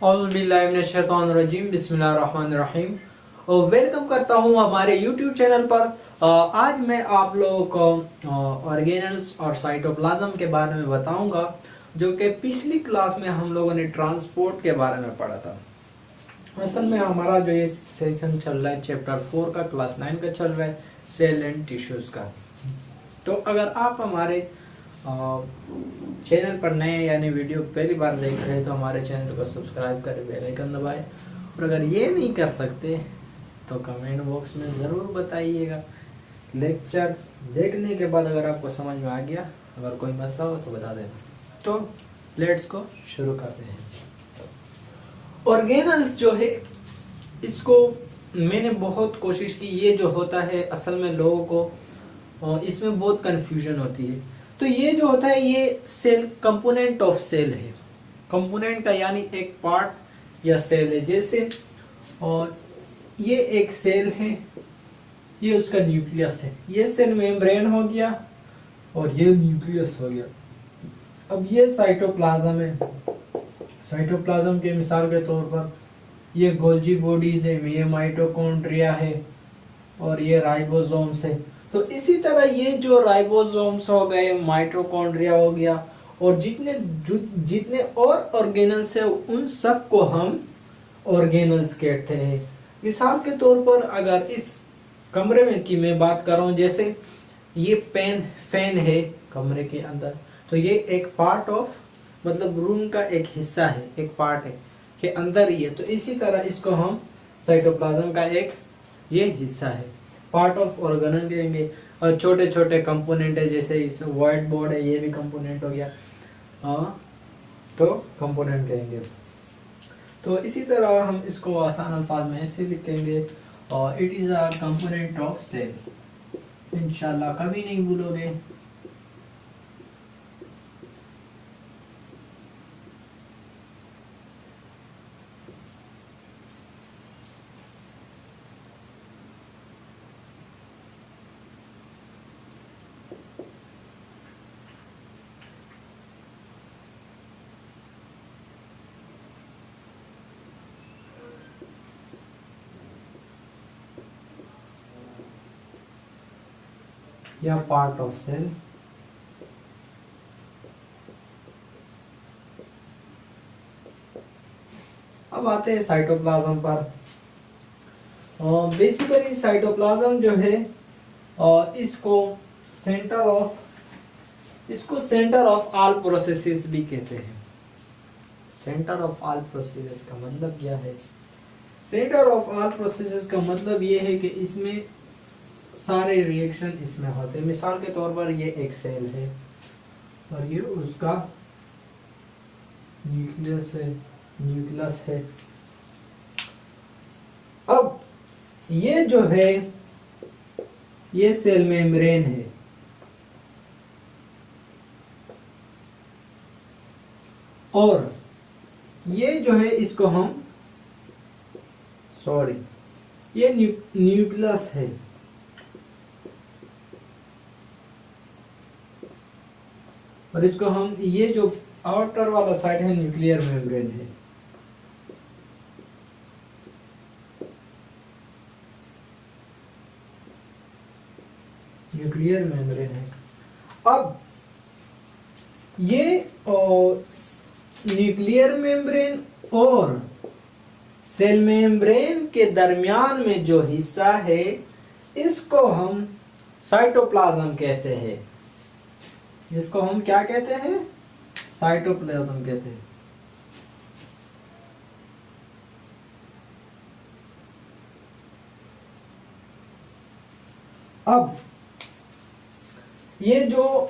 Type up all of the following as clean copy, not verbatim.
औज़ुबिल्लाहिमिनश्शैतानिर्रजीम बिस्मिल्लाहिर्रहमानिर्रहीम। और वेलकम करता हूँ हमारे YouTube चैनल पर। आज मैं आप लोगों को ऑर्गेनल्स और साइटोप्लाज्म के बारे में बताऊंगा, जो कि पिछली क्लास में हम लोगों ने ट्रांसपोर्ट के बारे में पढ़ा था। असल में हमारा जो ये सेशन चल रहा है चैप्टर 4 का, क्लास 9 का चल रहा है, सेल एंड टिश्यूज का। तो अगर आप हमारे चैनल पर नए यानी वीडियो पहली बार देख रहे हैं तो हमारे चैनल को सब्सक्राइब करें, बेल आइकन दबाएं। और अगर ये नहीं कर सकते तो कमेंट बॉक्स में ज़रूर बताइएगा। लेक्चर देखने के बाद अगर आपको समझ में आ गया, अगर कोई मसला हो तो बता देना। तो लेट्स को शुरू करते हैं। ऑर्गेनल्स जो है, इसको मैंने बहुत कोशिश की। ये जो होता है असल में लोगों को इसमें बहुत कन्फ्यूजन होती है। तो ये जो होता है ये सेल कंपोनेंट ऑफ सेल है। कंपोनेंट का यानी एक पार्ट या सेल है। जैसे और ये एक सेल है, ये उसका न्यूक्लियस है। ये सेल मेम्ब्रेन हो गया और ये न्यूक्लियस हो गया। अब ये साइटोप्लाज्म है। साइटोप्लाज्म के मिसाल के तौर पर ये गोल्जी बॉडीज है, ये माइटोकॉन्ड्रिया है और ये राइबोसोम्स है। तो इसी तरह ये जो राइबोसोम्स हो गए, माइटोकॉन्ड्रिया हो गया और जितने और ऑर्गेनल्स है उन सब को हम ऑर्गेनल्स कहते हैं। मिसाल के तौर पर अगर इस कमरे में की मैं बात कर रहा हूँ, जैसे ये फैन है कमरे के अंदर, तो ये एक पार्ट ऑफ मतलब रूम का एक हिस्सा है, एक पार्ट है के अंदर ही है। तो इसी तरह इसको हम साइटोप्लाज्म का एक ये हिस्सा है, पार्ट ऑफ ऑर्गेनल कहेंगे। और छोटे छोटे कंपोनेंट है, जैसे इस व्हाइट बोर्ड है, ये भी कंपोनेंट हो गया, तो कंपोनेंट कहेंगे। तो इसी तरह हम इसको आसान अल्फाज में ऐसे लिखेंगे, और it is a component of cell. इंशाल्लाह कभी नहीं भूलोगे। या पार्ट ऑफ सेल। अब आते हैं साइटोप्लाज्म पर। बेसिकली साइटोप्लाज्म जो है इसको सेंटर ऑफ ऑल प्रोसेसेस भी कहते हैं। सेंटर ऑफ ऑल प्रोसेसेस का मतलब क्या है? सेंटर ऑफ ऑल प्रोसेसेस का मतलब ये है कि इसमें सारे रिएक्शन इसमें होते हैं। मिसाल के तौर पर ये एक सेल है और ये उसका न्यूक्लियस है। अब ये जो है ये सेल मेम्ब्रेन है, और ये जो है इसको हम ये न्यूक्लियस है। और इसको हम ये जो आउटर वाला साइड है न्यूक्लियर मेम्ब्रेन है। न्यूक्लियर मेम्ब्रेन है। अब ये न्यूक्लियर मेम्ब्रेन और सेल मेम्ब्रेन के दरमियान में जो हिस्सा है इसको हम साइटोप्लाज्म कहते हैं। इसको हम क्या कहते हैं? साइटोप्लाज्म कहते हैं। अब ये जो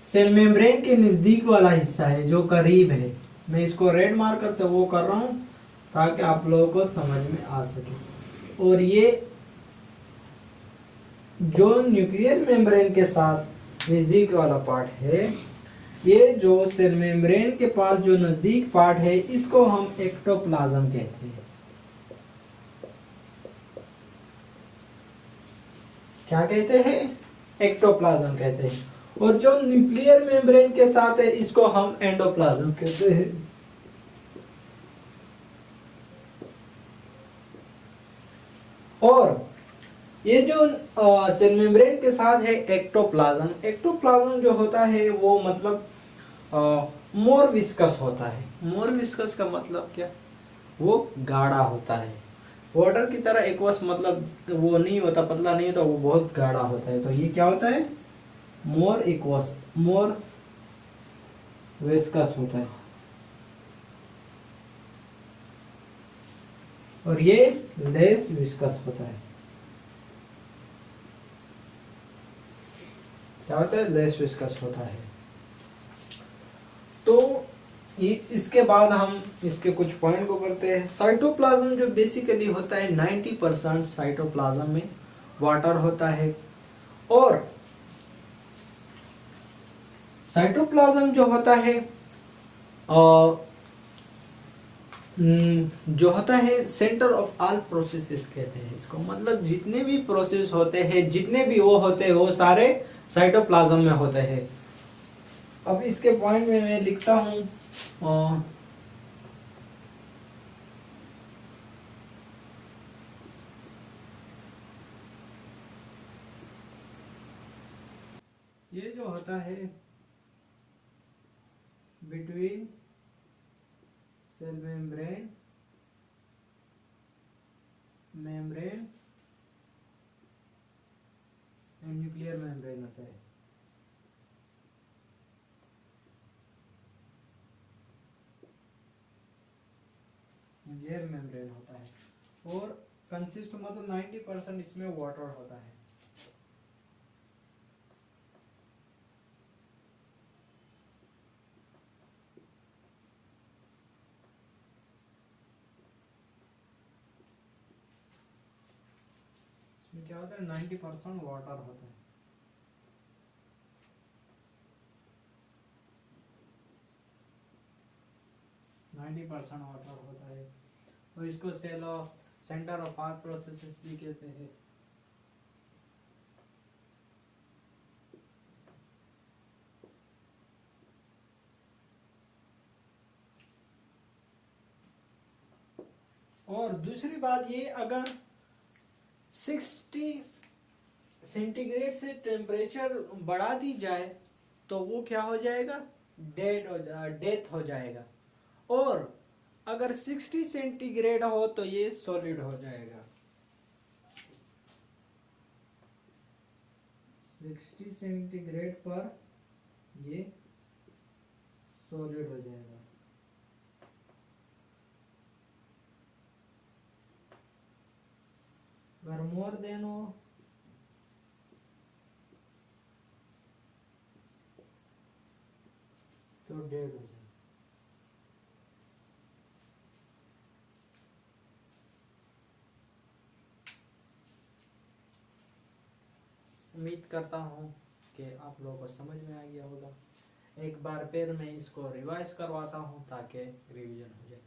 सेल मेम्ब्रेन के नजदीक वाला हिस्सा है, जो करीब है, मैं इसको रेड मार्कर से वो कर रहा हूं ताकि आप लोगों को समझ में आ सके। और ये जो न्यूक्लियर मेम्ब्रेन के साथ नजदीक वाला पार्ट है, ये जो सेल मेम्ब्रेन के पास जो नजदीक पार्ट है, इसको हम एक्टोप्लाज्म कहते हैं। क्या कहते हैं? एक्टोप्लाज्म कहते हैं। और जो न्यूक्लियर मेम्ब्रेन के साथ है इसको हम एंडोप्लाज्म कहते हैं। और ये जो सेल मेम्ब्रेन के साथ है एक्टोप्लाज्म, एक्टोप्लाज्म जो होता है वो मतलब मोर विस्कस होता है। मोर विस्कस का मतलब क्या, वो गाढ़ा होता है। वाटर की तरह एक्वस मतलब वो नहीं होता, पतला नहीं होता, वो बहुत गाढ़ा होता है। तो ये क्या होता है, मोर एक्वस, मोर विस्कस होता है। और ये लेस विस्कस होता है। क्या होता है, लेस विस्कस होता है। तो ये इसके बाद हम इसके कुछ पॉइंट को करते हैं। साइटोप्लाज्म जो बेसिकली होता है 90% साइटोप्लाज्म में वाटर होता है। और साइटोप्लाज्म जो होता है जो होता है सेंटर ऑफ ऑल प्रोसेसेस कहते हैं इसको, मतलब जितने भी प्रोसेस होते हैं, जितने भी वो होते हैं, वो सारे साइटोप्लाज्म में होते हैं। अब इसके पॉइंट में मैं लिखता हूँ ये जो होता है between cell membrane and nuclear membrane होता है। न्यूक्लियर मेम्ब्रेन होता है और कंसिस्ट मतलब 90% इसमें वाटर होता है। इसमें क्या होता है, 90% वाटर होता है। वाटर होता है। तो इसको cell of centre of all processes भी कहते हैं। और दूसरी बात ये, अगर 60 सेंटीग्रेड से टेम्परेचर बढ़ा दी जाए तो वो क्या हो जाएगा, डेथ हो जाएगा। और अगर 60 सेंटीग्रेड हो तो ये सॉलिड हो जाएगा। 60 सेंटीग्रेड पर ये सॉलिड हो जाएगा। अगर मोर देन हो तो डेड हो जाएगा। उम्मीद करता हूँ कि आप लोगों को समझ में आ गया होगा। एक बार फिर मैं इसको रिवाइज करवाता हूँ ताकि रिवीजन हो जाए।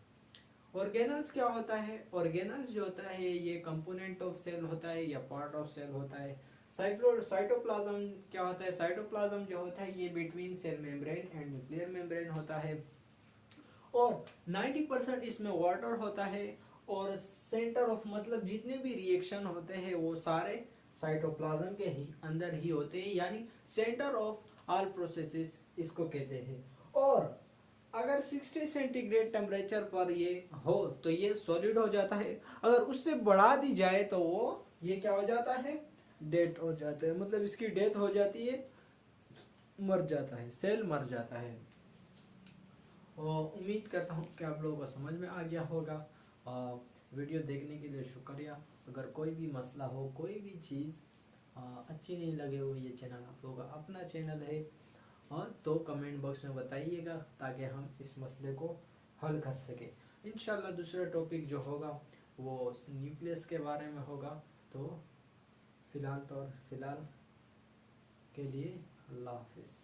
ऑर्गेनल्स क्या होता है, ऑर्गेनल्स जो होता है ये कंपोनेंट ऑफ सेल होता है या पार्ट ऑफ सेल होता है। साइटोप्लाज्म क्या होता है, साइटोप्लाज्म जो होता है ये between cell membrane and nuclear membrane होता है। और 90% इसमें वाटर होता है। और सेंटर ऑफ मतलब जितने भी रिएक्शन होते हैं वो सारे साइटोप्लाज्म के ही अंदर ही होते हैं, यानी सेंटर ऑफ ऑल प्रोसेसेस इसको कहते हैं। और अगर 60 सेंटीग्रेड टेम्परेचर पर ये हो तो ये सॉलिड हो जाता है। अगर उससे बढ़ा दी जाए तो वो ये क्या हो जाता है, डेथ हो जाता है, मतलब इसकी डेथ हो जाती है, मर जाता है, सेल मर जाता है। और उम्मीद करता हूँ कि आप लोगों को समझ में आ गया होगा। वीडियो देखने के लिए शुक्रिया। अगर कोई भी मसला हो, कोई भी चीज़ अच्छी नहीं लगे हो, ये चैनल आप लोगों का अपना चैनल है, तो कमेंट बॉक्स में बताइएगा ताकि हम इस मसले को हल कर सकें। इंशाल्लाह दूसरा टॉपिक जो होगा वो न्यूक्लियस के बारे में होगा। तो फिलहाल के लिए अल्लाह हाफिज़।